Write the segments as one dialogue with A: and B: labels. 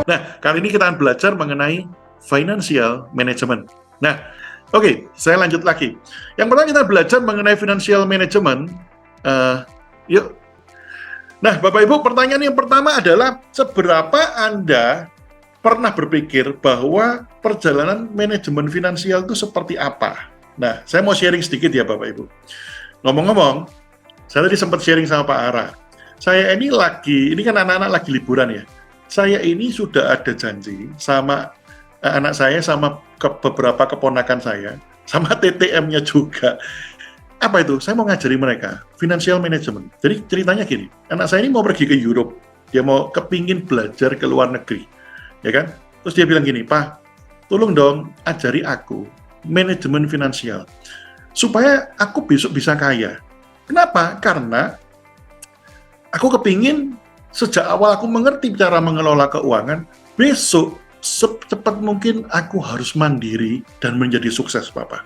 A: Nah, kali ini kita akan belajar mengenai financial management. Nah, oke, saya lanjut lagi. Yang pertama kita belajar mengenai financial management. Yuk. Nah, Bapak Ibu, pertanyaan yang pertama adalah seberapa Anda pernah berpikir bahwa perjalanan manajemen finansial itu seperti apa? Nah, saya mau sharing sedikit ya Bapak Ibu. Ngomong-ngomong, saya tadi sempat sharing sama Pak Ara. Saya ini kan anak-anak lagi liburan ya. Saya ini sudah ada janji sama anak saya, sama beberapa keponakan saya, sama TTM-nya juga. Apa itu? Saya mau ngajari mereka financial management. Jadi ceritanya gini, anak saya ini mau pergi ke Europe, dia mau kepingin belajar ke luar negeri, ya kan? Terus dia bilang gini, Pak, tolong dong ajari aku manajemen finansial, supaya aku besok bisa kaya. Kenapa? Karena aku kepingin sejak awal aku mengerti cara mengelola keuangan, besok secepat mungkin aku harus mandiri dan menjadi sukses, Bapak.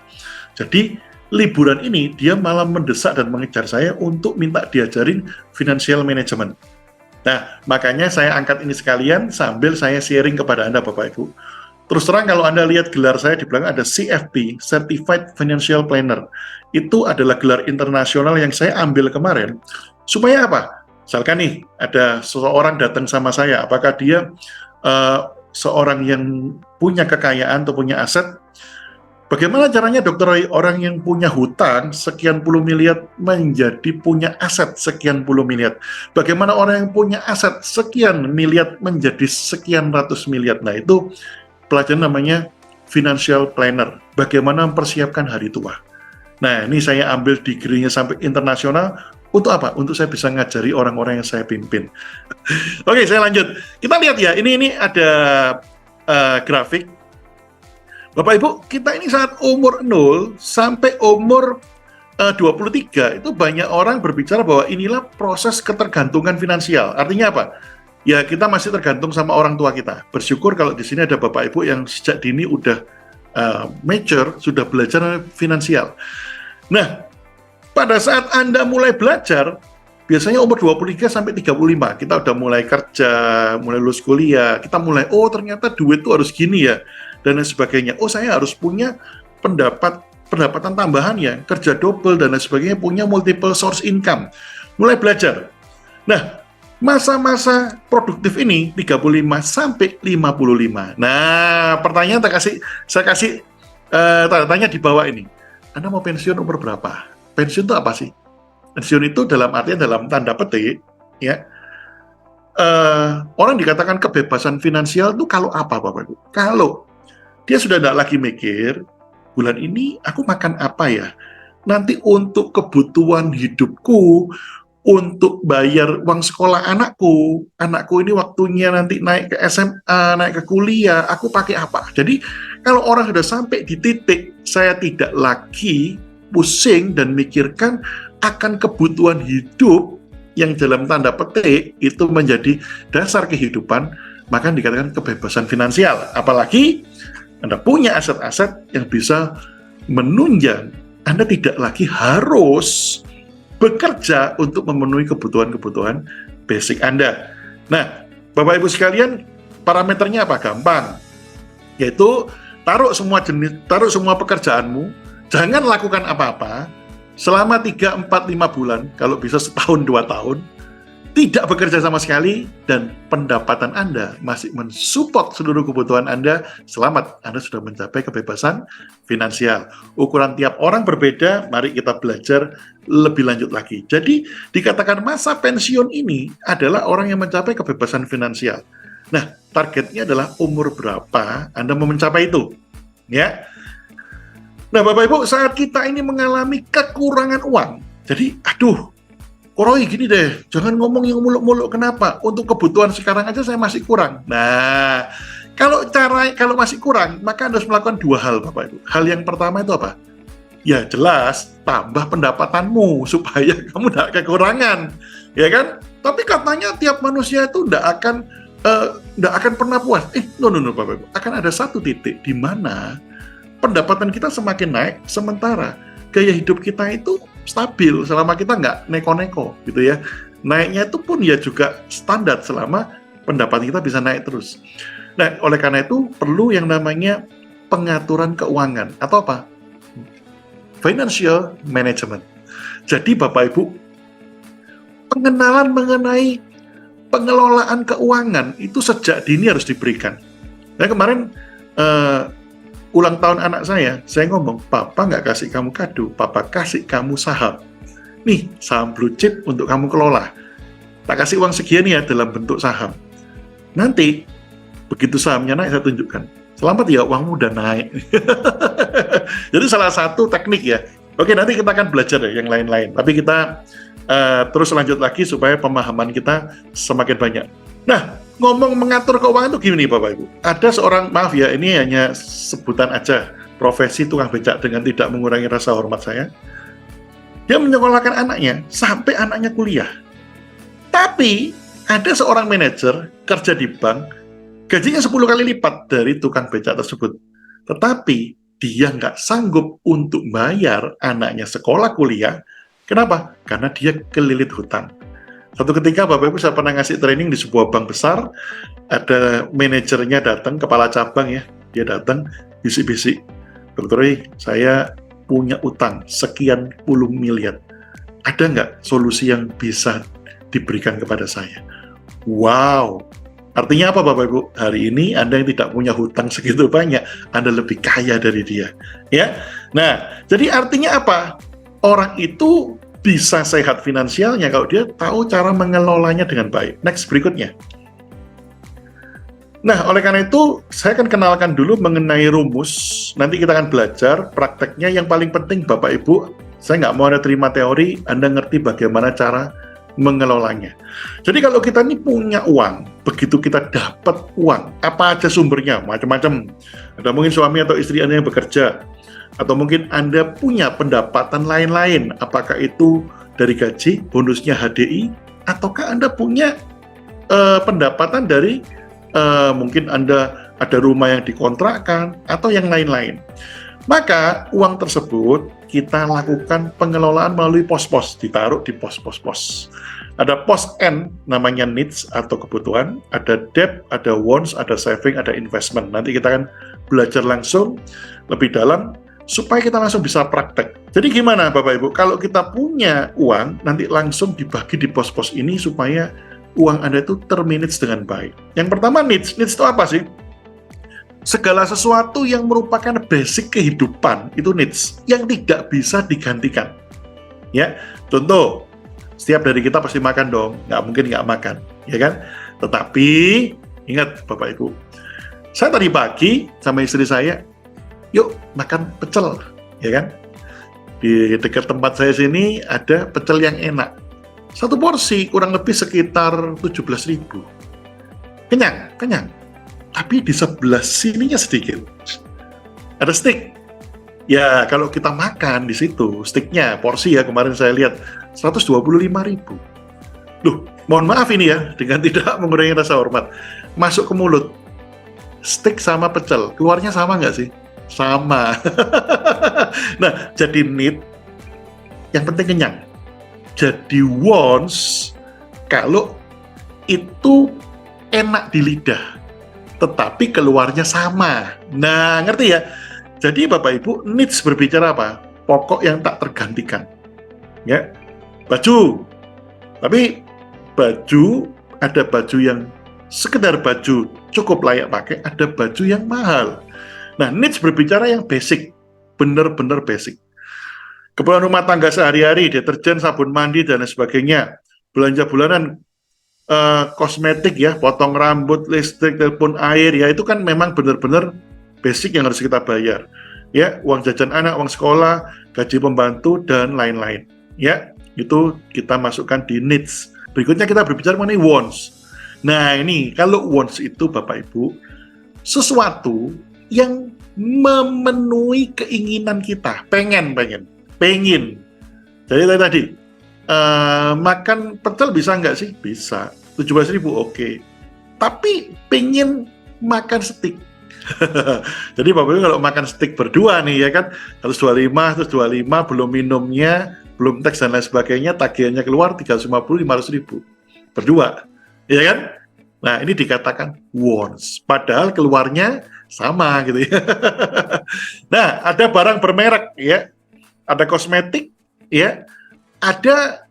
A: Jadi, liburan ini dia malah mendesak dan mengejar saya untuk minta diajarin financial management. Nah, makanya saya angkat ini sekalian sambil saya sharing kepada Anda, Bapak Ibu. Terus terang kalau Anda lihat gelar saya di belakang ada CFP, Certified Financial Planner. Itu adalah gelar internasional yang saya ambil kemarin. Supaya apa? Misalkan nih, ada seseorang datang sama saya, apakah dia seorang yang punya kekayaan atau punya aset, bagaimana caranya dokter orang yang punya hutang sekian puluh miliar menjadi punya aset sekian puluh miliar? Bagaimana orang yang punya aset sekian miliar menjadi sekian ratus miliar? Nah, itu pelajaran namanya financial planner. Bagaimana mempersiapkan hari tua. Nah, ini saya ambil degree-nya sampai internasional. Untuk apa? Untuk saya bisa ngajari orang-orang yang saya pimpin. Oke, saya lanjut. Kita lihat ya, ini ada grafik. Bapak Ibu, kita ini saat umur 0 sampai umur 23, itu banyak orang berbicara bahwa inilah proses ketergantungan finansial. Artinya apa? Ya, kita masih tergantung sama orang tua kita. Bersyukur kalau di sini ada Bapak Ibu yang sejak dini udah mature, sudah belajar finansial. Nah, pada saat Anda mulai belajar, biasanya umur 23 sampai 35, kita udah mulai kerja, mulai lulus kuliah, kita mulai, oh ternyata duit itu harus gini ya, dan lain sebagainya. Oh, saya harus punya pendapatan tambahan ya, kerja double dan lain sebagainya, punya multiple source income. Mulai belajar. Nah, masa-masa produktif ini 35 sampai 55. Nah, pertanyaan saya kasih tanda tanya di bawah ini. Anda mau pensiun umur berapa? Pensiun itu apa sih? Pensiun itu dalam artian dalam tanda petik, ya. Orang dikatakan kebebasan finansial itu kalau apa, Bapak Ibu? Kalau dia sudah tidak lagi mikir, bulan ini aku makan apa ya? Nanti untuk kebutuhan hidupku, untuk bayar uang sekolah anakku ini waktunya nanti naik ke SMA, naik ke kuliah, aku pakai apa? Jadi kalau orang sudah sampai di titik saya tidak lagi pusing dan mikirkan akan kebutuhan hidup yang dalam tanda petik itu menjadi dasar kehidupan, maka dikatakan kebebasan finansial. Apalagi Anda punya aset-aset yang bisa menunjang Anda tidak lagi harus bekerja untuk memenuhi kebutuhan-kebutuhan basic Anda. Nah, Bapak Ibu sekalian, parameternya apa? Gampang. Yaitu taruh semua pekerjaanmu, jangan lakukan apa-apa selama 3, 4, 5 bulan, kalau bisa setahun 2 tahun, tidak bekerja sama sekali, dan pendapatan Anda masih mensupport seluruh kebutuhan Anda. Selamat, Anda sudah mencapai kebebasan finansial. Ukuran tiap orang berbeda, mari kita belajar lebih lanjut lagi. Jadi, dikatakan masa pensiun ini adalah orang yang mencapai kebebasan finansial. Nah, targetnya adalah umur berapa Anda mau mencapai itu. Ya. Nah, Bapak Ibu, saat kita ini mengalami kekurangan uang, jadi, Roy, gini deh, jangan ngomong yang muluk-muluk, kenapa? Untuk kebutuhan sekarang aja saya masih kurang. Nah, kalau masih kurang, maka Anda harus melakukan 2 hal, Bapak Ibu. Hal yang pertama itu apa? Ya jelas, tambah pendapatanmu, supaya kamu tidak kekurangan. Ya kan? Tapi katanya tiap manusia itu tidak akan pernah puas. No, Bapak Ibu. Akan ada satu titik di mana pendapatan kita semakin naik, sementara gaya hidup kita itu stabil selama kita nggak neko-neko gitu ya. Naiknya itu pun ya juga standar selama pendapatan kita bisa naik terus. Nah, oleh karena itu perlu yang namanya pengaturan keuangan atau apa? Financial management. Jadi Bapak Ibu, pengenalan mengenai pengelolaan keuangan itu sejak dini harus diberikan. Nah, kemarin ulang tahun anak saya ngomong, Papa nggak kasih kamu kado, Papa kasih kamu saham. Nih, saham blue chip untuk kamu kelola. Tak kasih uang sekian ya dalam bentuk saham. Nanti, begitu sahamnya naik, saya tunjukkan. Selamat ya, uangmu udah naik. Jadi salah satu teknik ya. Oke, nanti kita akan belajar ya yang lain-lain. Tapi kita terus lanjut lagi supaya pemahaman kita semakin banyak. Nah, ngomong mengatur keuangan itu gini Bapak Ibu. Ada seorang, maaf ya, ini hanya sebutan aja, profesi tukang becak dengan tidak mengurangi rasa hormat saya. Dia menyekolahkan anaknya sampai anaknya kuliah. Tapi ada seorang manajer kerja di bank, gajinya 10 kali lipat dari tukang becak tersebut. Tetapi dia nggak sanggup untuk bayar anaknya sekolah kuliah. Kenapa? Karena dia kelilit hutang. Satu ketika Bapak Ibu saya pernah ngasih training di sebuah bank besar, ada manajernya datang, kepala cabang ya, dia datang, bisik-bisik, Dokter, saya punya utang sekian puluh miliar. Ada nggak solusi yang bisa diberikan kepada saya? Wow! Artinya apa Bapak Ibu? Hari ini Anda yang tidak punya hutang segitu banyak, Anda lebih kaya dari dia. Ya, nah, jadi artinya apa? Orang itu bisa sehat finansialnya kalau dia tahu cara mengelolanya dengan baik. Next, berikutnya. Nah, oleh karena itu, saya akan kenalkan dulu mengenai rumus. Nanti kita akan belajar prakteknya. Yang paling penting Bapak Ibu, saya nggak mau Anda terima teori, Anda ngerti bagaimana cara mengelolanya. Jadi kalau kita ini punya uang, begitu kita dapat uang, apa aja sumbernya, macam-macam. Ada mungkin suami atau istri Anda yang bekerja, atau mungkin Anda punya pendapatan lain-lain, apakah itu dari gaji, bonusnya HDI, ataukah Anda punya pendapatan dari mungkin Anda ada rumah yang dikontrakkan, atau yang lain-lain. Maka uang tersebut kita lakukan pengelolaan melalui pos-pos, ditaruh di pos-pos-pos. Ada pos N, namanya needs atau kebutuhan, ada debt, ada wants, ada saving, ada investment. Nanti kita akan belajar langsung lebih dalam, supaya kita langsung bisa praktek. Jadi gimana Bapak Ibu, kalau kita punya uang, nanti langsung dibagi di pos-pos ini, supaya uang Anda itu termanage dengan baik. Yang pertama needs itu apa sih? Segala sesuatu yang merupakan basic kehidupan itu needs, yang tidak bisa digantikan. Ya, contoh, setiap dari kita pasti makan dong, nggak mungkin nggak makan, ya kan? Tetapi ingat Bapak Ibu, saya tadi pagi sama istri saya, yuk makan pecel, ya kan? Di dekat tempat saya sini ada pecel yang enak. Satu porsi kurang lebih sekitar 17.000. Kenyang. Tapi di sebelah sininya sedikit. Ada steak. Ya, kalau kita makan di situ, steaknya, porsi ya, kemarin saya lihat, 125.000. Loh, mohon maaf ini ya, dengan tidak mengurangi rasa hormat. Masuk ke mulut, steak sama pecel, keluarnya sama nggak sih? Sama. Nah, jadi need, yang penting kenyang. Jadi wants, kalau itu enak di lidah, tetapi keluarnya sama. Nah, ngerti ya? Jadi Bapak Ibu, needs berbicara apa? Pokok yang tak tergantikan. Ya, baju. Tapi baju, ada baju yang sekedar baju cukup layak pakai, ada baju yang mahal. Nah, needs berbicara yang basic, benar-benar basic. Keperluan rumah tangga sehari-hari, deterjen, sabun mandi, dan sebagainya. Belanja bulanan, kosmetik ya, potong rambut, listrik, telepon air, ya itu kan memang benar-benar basic yang harus kita bayar. Ya, uang jajan anak, uang sekolah, gaji pembantu, dan lain-lain. Ya, itu kita masukkan di needs. Berikutnya kita berbicara mengenai wants. Nah ini, kalau wants itu Bapak Ibu, sesuatu yang memenuhi keinginan kita, pengen. Jadi tadi, makan pecel bisa nggak sih? Bisa. 17.000 oke. Tapi pengen makan steak. Jadi Bapak Ibu kalau makan steak berdua nih ya kan, 125, belum minumnya, belum teks dan lain sebagainya, tagihannya keluar 350, 500.000. Berdua. Ya kan? Nah, ini dikatakan wants, padahal keluarnya sama gitu ya. Nah, ada barang bermerek ya, ada kosmetik ya, ada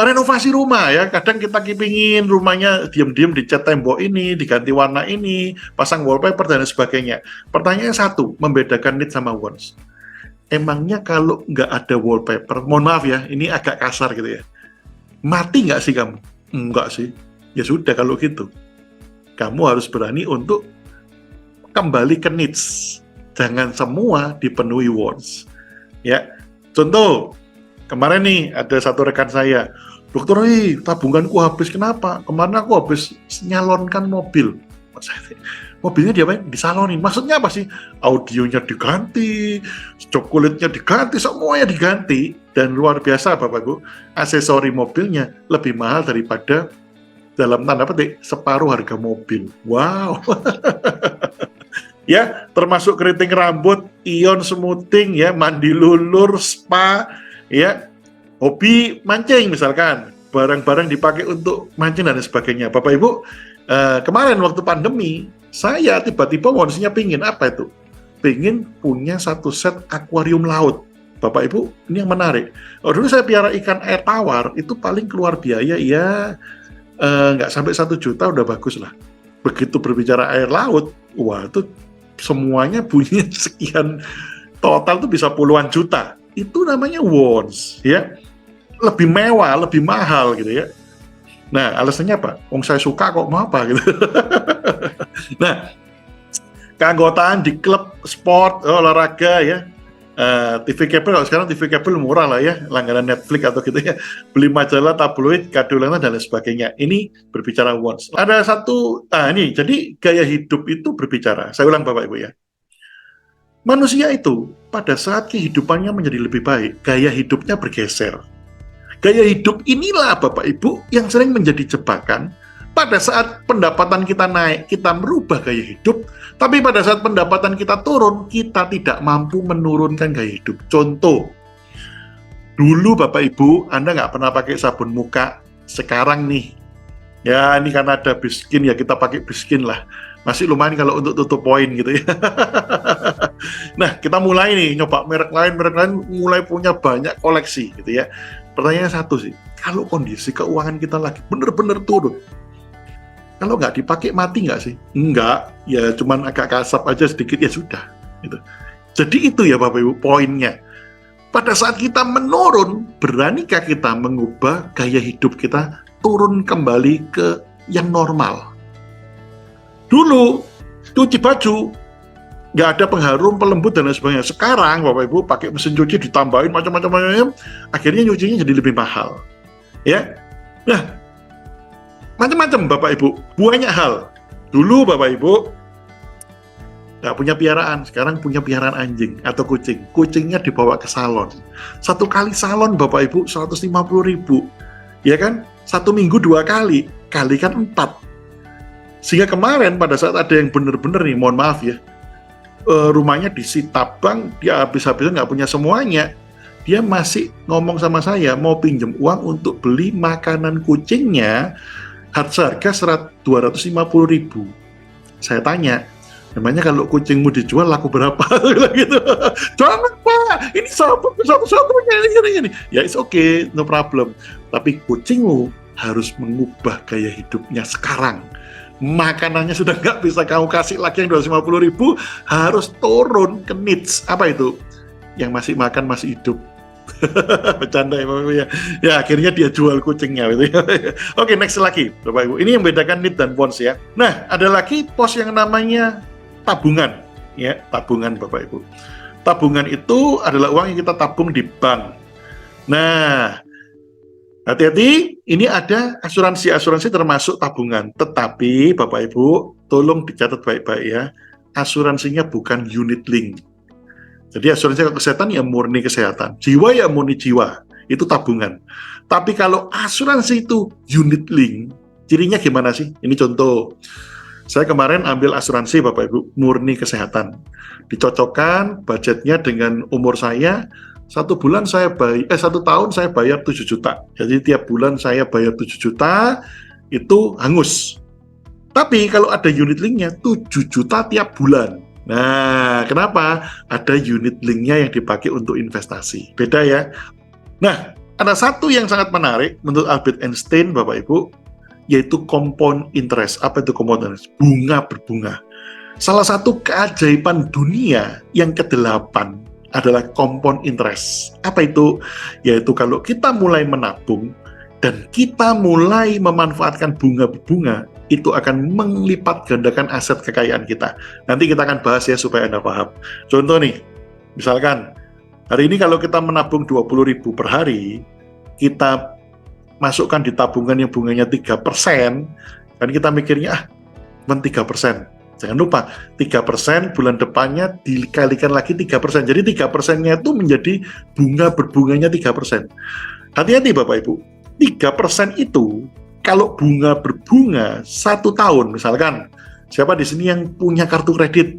A: renovasi rumah ya. Kadang kita kepingin rumahnya diam-diam dicat tembok ini, diganti warna ini, pasang wallpaper dan sebagainya. Pertanyaannya satu, membedakan need sama wants. Emangnya kalau nggak ada wallpaper, mohon maaf ya, ini agak kasar gitu ya, mati nggak sih kamu? Enggak sih. Ya sudah kalau gitu. Kamu harus berani untuk kembali ke needs. Jangan semua dipenuhi wants. Ya, contoh, kemarin nih ada satu rekan saya, dokter, tabunganku habis. Kenapa? Kemarin aku habis nyalonkan mobil. Mobilnya diapain? Disalonin. Maksudnya apa sih? Audionya diganti, cokelatnya diganti, semuanya diganti. Dan luar biasa Bapak Ibu, aksesori mobilnya lebih mahal daripada, dalam tanda petik, separuh harga mobil. Wow. Ya, termasuk keriting rambut, ion smoothing, ya, mandi lulur, spa, ya, hobi mancing misalkan, barang-barang dipakai untuk mancing dan sebagainya. Bapak Ibu, kemarin waktu pandemi, saya tiba-tiba wonsnya pingin apa itu? Pingin punya satu set akuarium laut. Bapak Ibu, ini yang menarik. Oh, dulu saya piara ikan air tawar, itu paling keluar biaya ya nggak sampai 1 juta udah bagus lah. Begitu berbicara air laut, wah itu semuanya bunyinya sekian, total tuh bisa puluhan juta. Itu namanya wants, ya. Lebih mewah, lebih mahal gitu ya. Nah, alasannya apa? Wong saya suka kok, mau apa gitu. Nah, keanggotaan di klub sport, olahraga ya, TV kabel, kalau sekarang TV kabel murah lah ya, langganan Netflix atau gitu ya, beli majalah, tabloid, kado ulang tahun dan lain sebagainya. Ini berbicara wants. Ada satu, ini, jadi gaya hidup itu berbicara. Saya ulang Bapak Ibu ya. Manusia itu pada saat kehidupannya menjadi lebih baik, gaya hidupnya bergeser. Gaya hidup inilah Bapak Ibu yang sering menjadi jebakan. Pada saat pendapatan kita naik, kita merubah gaya hidup, tapi pada saat pendapatan kita turun, kita tidak mampu menurunkan gaya hidup. Contoh, dulu Bapak Ibu, Anda nggak pernah pakai sabun muka, sekarang nih, ya ini karena ada Biskin, ya kita pakai Biskin lah. Masih lumayan kalau untuk tutup poin gitu ya. Nah, kita mulai nih, nyoba merek lain, mulai punya banyak koleksi gitu ya. Pertanyaannya satu sih, kalau kondisi keuangan kita lagi bener-bener turun, kalau nggak dipakai mati nggak sih? Enggak, ya cuman agak kasap aja sedikit ya sudah. Gitu. Jadi itu ya Bapak Ibu poinnya. Pada saat kita menurun, beranikah kita mengubah gaya hidup kita turun kembali ke yang normal? Dulu cuci baju nggak ada pengharum, pelembut dan lain sebagainya. Sekarang Bapak Ibu pakai mesin cuci ditambahin macam-macam, akhirnya nyucinya jadi lebih mahal. Ya, nah. Macam-macam Bapak Ibu, banyak hal. Dulu Bapak Ibu nggak punya piaraan, sekarang punya piaraan anjing atau kucing. Kucingnya dibawa ke salon. Satu kali salon Bapak Ibu 150.000, ya kan? 1 minggu 2 kali, kalikan 4. Sehingga kemarin pada saat ada yang benar-benar nih, mohon maaf ya, rumahnya disita bank, dia habis-habisan nggak punya semuanya. Dia masih ngomong sama saya mau pinjam uang untuk beli makanan kucingnya. Harga 250.000. Saya tanya, namanya kalau kucingmu dijual laku berapa? Gitu. Jangan Pak, ini satu-satunya ini. Ya it's okay, no problem. Tapi kucingmu harus mengubah gaya hidupnya sekarang. Makanannya sudah nggak bisa kamu kasih lagi yang 250.000, harus turun ke needs. Apa itu? Yang masih makan masih hidup. Bercanda ya, ya akhirnya dia jual kucingnya gitu ya. Oke, next lagi Bapak Ibu, ini yang membedakan need dan wants ya. Nah, ada lagi pos yang namanya tabungan ya, tabungan Bapak Ibu. Tabungan itu adalah uang yang kita tabung di bank. Nah, hati-hati, ini ada asuransi termasuk tabungan, tetapi Bapak Ibu tolong dicatat baik-baik ya, asuransinya bukan unit link. Jadi asuransi kesehatan ya murni kesehatan, jiwa ya murni jiwa, itu tabungan. Tapi kalau asuransi itu unit link, cirinya gimana sih? Ini contoh, saya kemarin ambil asuransi Bapak Ibu, murni kesehatan. Dicocokkan budgetnya dengan umur saya, 1 tahun saya bayar 7 juta. Jadi tiap bulan saya bayar 7 juta, itu hangus. Tapi kalau ada unit linknya 7 juta tiap bulan. Nah, kenapa? Ada unit linknya yang dipakai untuk investasi. Beda ya. Nah, ada satu yang sangat menarik menurut Albert Einstein, Bapak Ibu, yaitu compound interest. Apa itu compound interest? Bunga berbunga. Salah satu keajaiban dunia yang ke-8 adalah compound interest. Apa itu? Yaitu kalau kita mulai menabung dan kita mulai memanfaatkan bunga berbunga, itu akan melipat gandakan aset kekayaan kita. Nanti kita akan bahas ya supaya Anda paham. Contoh nih, misalkan hari ini kalau kita menabung 20.000 per hari, kita masukkan di tabungan yang bunganya 3%, kan kita mikirnya, cuma 3%. Jangan lupa, 3% bulan depannya dikalikan lagi 3%. Jadi 3%-nya itu menjadi bunga berbunganya 3%. Hati-hati Bapak Ibu, 3% itu kalau bunga berbunga 1 tahun, misalkan, siapa di sini yang punya kartu kredit?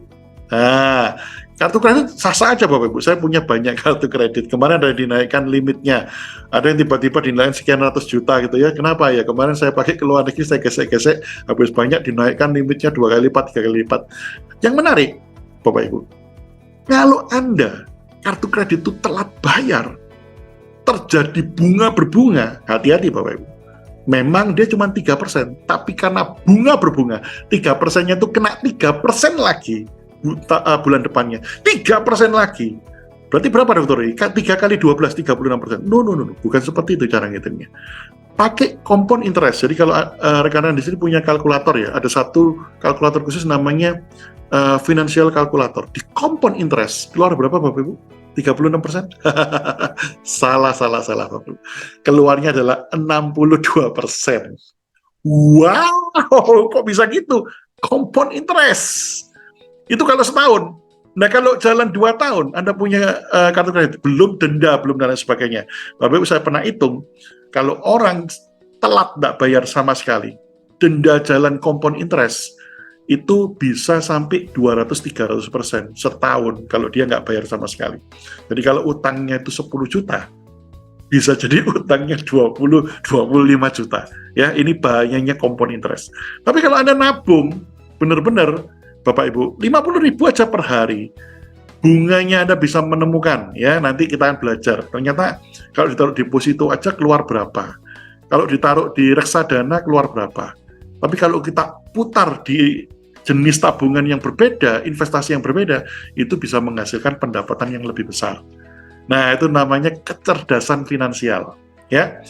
A: Nah, kartu kredit sah-sah aja Bapak Ibu, saya punya banyak kartu kredit. Kemarin ada dinaikkan limitnya, ada yang tiba-tiba dinaikkan sekian ratus juta gitu ya. Kenapa ya? Kemarin saya pakai ke luar negeri, saya gesek-gesek, habis banyak dinaikkan limitnya 2 kali lipat, 3 kali lipat. Yang menarik Bapak Ibu, kalau Anda kartu kredit itu telat bayar, terjadi bunga berbunga, hati-hati Bapak Ibu. Memang dia cuma 3%, tapi karena bunga berbunga, 3%-nya itu kena 3% lagi bulan depannya, 3% lagi. Berarti berapa dokter? 3 kali 12, 36%. No, bukan seperti itu cara ngitungnya. Pakai compound interest. Jadi kalau rekan-rekan di sini punya kalkulator ya, ada satu kalkulator khusus namanya financial calculator. Di compound interest, keluar berapa Bapak Ibu? 36%? Salah Bapak Ibu. Keluarnya adalah 62%. Wow, kok bisa gitu? Compound interest. Itu kalau setahun. Nah, kalau jalan 2 tahun, Anda punya kartu kredit, belum denda, belum dan lain sebagainya. Bapak Ibu, saya pernah hitung, kalau orang telat tidak bayar sama sekali, denda jalan compound interest, itu bisa sampai 200-300% setahun kalau dia nggak bayar sama sekali. Jadi kalau utangnya itu 10 juta, bisa jadi utangnya 20-25 juta. Ya, ini bahayanya compound interest. Tapi kalau Anda nabung, benar-benar, Bapak Ibu, 50.000 aja per hari, bunganya Anda bisa menemukan, ya nanti kita akan belajar. Ternyata kalau ditaruh deposito aja keluar berapa, kalau ditaruh di reksadana keluar berapa. Tapi kalau kita putar di jenis tabungan yang berbeda, investasi yang berbeda, itu bisa menghasilkan pendapatan yang lebih besar. Nah, itu namanya kecerdasan finansial, ya.